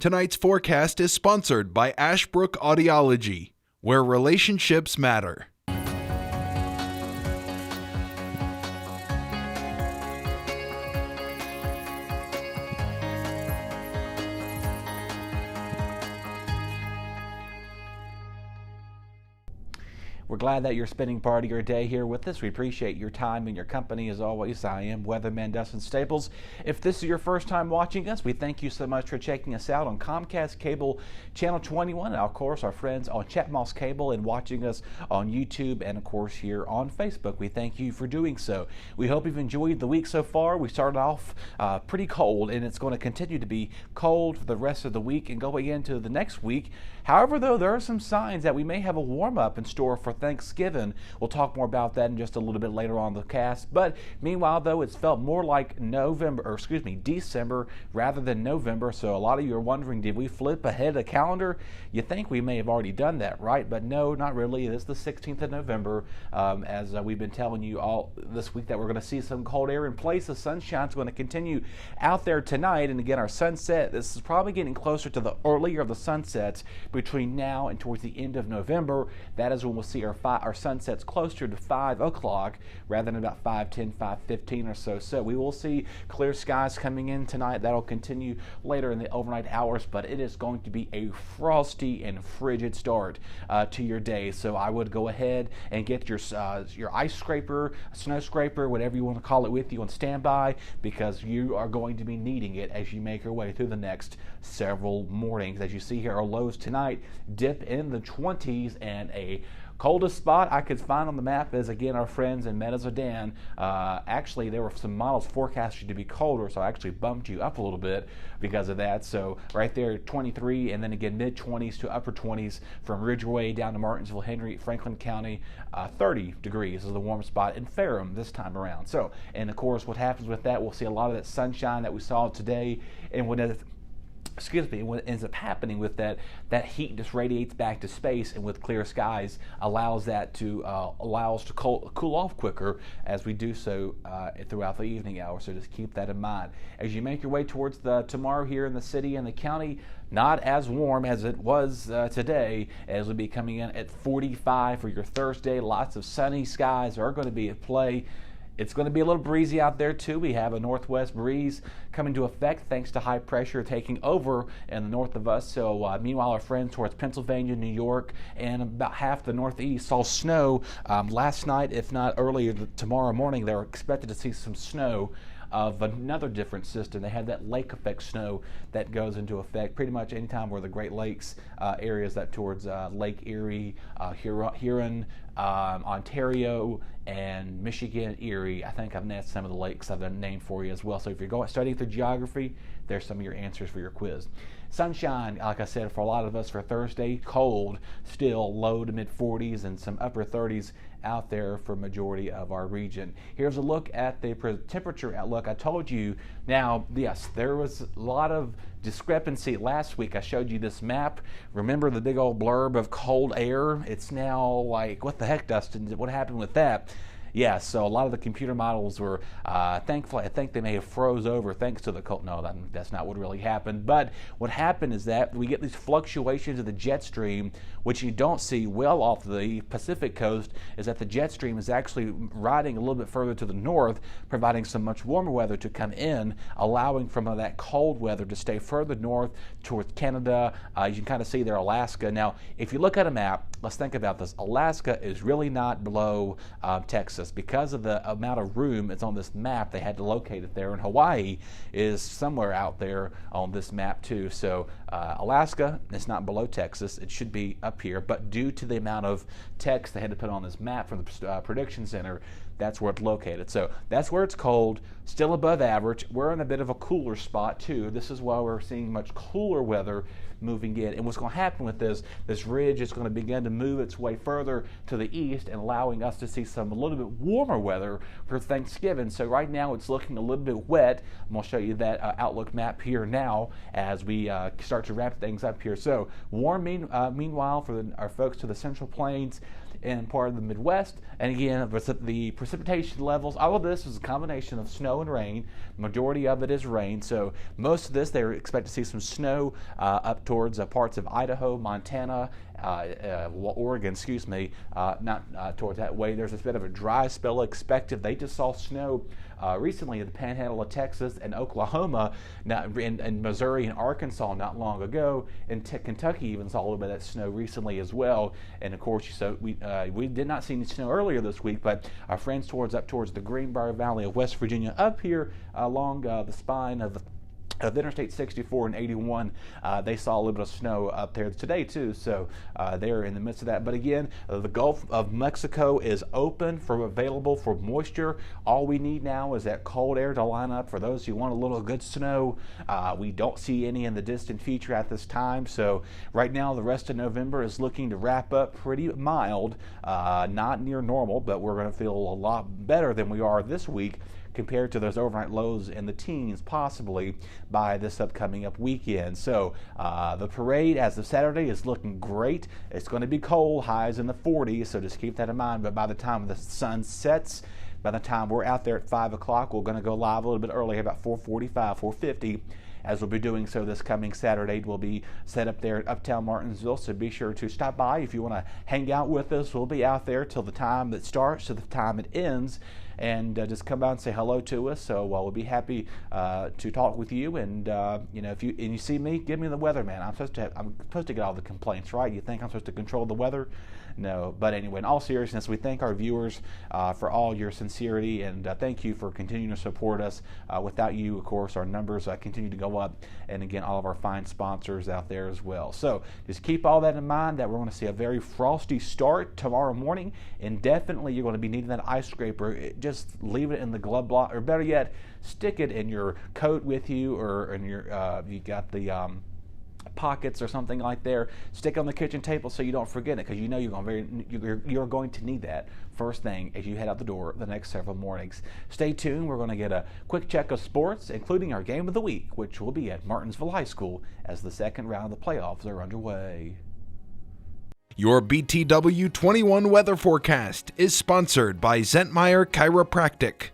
Tonight's forecast is sponsored by Ashbrook Audiology, where relationships matter. We're glad that you're spending part of your day here with us. We appreciate your time and your company as always. I am Weatherman Dustin Staples. If this is your first time watching us, we thank you so much for checking us out on Comcast Cable Channel 21, and of course our friends on Chatmoss Cable, and watching us on YouTube and of course here on Facebook. We thank you for doing so. We hope you've enjoyed the week so far. We started off pretty cold, and it's going to continue to be cold for the rest of the week and going into the next week. However, though, there are some signs that we may have a warm-up in store for Thanksgiving. We'll talk more about that in just a little bit later on the cast. But meanwhile, though, it's felt more like December rather than November. So a lot of you are wondering, did we flip ahead a calendar? You think we may have already done that, right? But no, not really. It's the 16th of November. As we've been telling you all this week that we're going to see some cold air in place. The sunshine's going to continue out there tonight. And again, our sunset, this is probably getting closer to the earlier of the sunsets between now and towards the end of November. That is when we'll see our sunsets closer to 5 o'clock rather than about 5:10, 5:15 or so. So we will see clear skies coming in tonight. That'll continue later in the overnight hours, but it is going to be a frosty and frigid start to your day. So I would go ahead and get your ice scraper, snow scraper, whatever you want to call it, with you on standby, because you are going to be needing it as you make your way through the next several mornings. As you see here, our lows tonight dip in the 20s, and a coldest spot I could find on the map is, again, our friends in Meadows-Odan. Actually, there were some models forecasted to be colder, so I actually bumped you up a little bit because of that. So right there, 23, and then again, mid-20s to upper 20s from Ridgeway down to Martinsville, Henry, Franklin County. 30 degrees is the warm spot in Ferrum this time around. So, and of course, what happens with that, we'll see a lot of that sunshine that we saw today, and what ends up happening with that heat just radiates back to space, and with clear skies allows us to cool off quicker as we do so throughout the evening hours. So just keep that in mind as you make your way towards tomorrow here in the city and the county. Not as warm as it was today, as we'll be coming in at 45 for your Thursday. Lots of sunny skies are going to be at play. It's going to be a little breezy out there too. We have a northwest breeze coming to effect thanks to high pressure taking over in the north of us. So meanwhile, our friends towards Pennsylvania, New York, and about half the northeast saw snow last night, if not earlier tomorrow morning. They're expected to see some snow of another different system. They had that lake effect snow that goes into effect pretty much anytime where the Great Lakes areas that towards Lake Erie, Huron, Ontario, and Michigan, Erie. I think I've named some of the lakes I've named for you as well. So if you're studying through geography, there's some of your answers for your quiz. Sunshine, like I said, for a lot of us for Thursday. Cold, still low to mid 40s and some upper 30s out there for majority of our region. Here's a look at the temperature outlook. I told you, now, yes, there was a lot of discrepancy last week. I showed you this map. Remember the big old blurb of cold air? It's now like, what the heck, Dustin? What happened with that? Yeah, so a lot of the computer models were, thankfully, I think they may have froze over thanks to the cold. No, that's not what really happened. But what happened is that we get these fluctuations of the jet stream, which you don't see well off the Pacific coast, is that the jet stream is actually riding a little bit further to the north, providing some much warmer weather to come in, allowing from that cold weather to stay further north towards Canada. You can kind of see there Alaska. Now, if you look at a map, let's think about this. Alaska is really not below Texas. Because of the amount of room that's on this map, they had to locate it there. And Hawaii is somewhere out there on this map too. So Alaska is not below Texas. It should be up here. But due to the amount of text they had to put on this map from the prediction center, that's where it's located. So that's where it's cold, still above average. We're in a bit of a cooler spot too. This is why we're seeing much cooler weather moving in. And what's going to happen with this ridge is going to begin to move its way further to the east and allowing us to see a little bit warmer weather for Thanksgiving. So right now it's looking a little bit wet. I'm going to show you that outlook map here now as we start to wrap things up here. So warm meanwhile for our folks to the Central Plains. in part of the Midwest. And again, the precipitation levels, all of this is a combination of snow and rain. Majority of it is rain, so most of this they expect to see some snow up towards parts of Idaho, Montana, Oregon, not towards that way. There's a bit of a dry spell expected. They just saw snow recently in the panhandle of Texas and Oklahoma, and Missouri and Arkansas not long ago, and Kentucky even saw a little bit of that snow recently as well. And of course, so we did not see any snow earlier this week, but our friends up towards the Greenbrier Valley of West Virginia, up here along the spine of Interstate 64 and 81, they saw a little bit of snow up there today too, so they're in the midst of that. But again, the Gulf of Mexico is available for moisture. All we need now is that cold air to line up for those who want a little good snow. We don't see any in the distant future at this time, so right now the rest of November is looking to wrap up pretty mild, not near normal, but we're going to feel a lot better than we are this week compared to those overnight lows in the teens possibly by this upcoming weekend. So the parade as of Saturday is looking great. It's going to be cold, highs in the 40s, so just keep that in mind. But by the time the sun sets, by the time we're out there at 5 o'clock, we're going to go live a little bit early, about 4:45, 4:50. As we'll be doing so this coming Saturday. We'll be set up there at Uptown Martinsville, so be sure to stop by if you want to hang out with us. We'll be out there till the time that starts to the time it ends, and just come by and say hello to us. So we'll be happy to talk with you. And if you see me, give me the weather, man. I'm supposed to get all the complaints, right? You think I'm supposed to control the weather? No. But anyway, in all seriousness, we thank our viewers for all your sincerity, and thank you for continuing to support us. Without you, of course, our numbers continue to go up, and again, all of our fine sponsors out there as well. So just keep all that in mind, that we're going to see a very frosty start tomorrow morning, and definitely you're going to be needing that ice scraper. Just leave it in the glove box, or better yet, stick it in your coat with you, or in your you got the pockets or something like there. Stick on the kitchen table so you don't forget it, because you know you're going to need that first thing as you head out the door the next several mornings. Stay tuned. We're going to get a quick check of sports, including our game of the week, which will be at Martinsville High School as the second round of the playoffs are underway. Your BTW21 weather forecast is sponsored by Zentmeyer Chiropractic.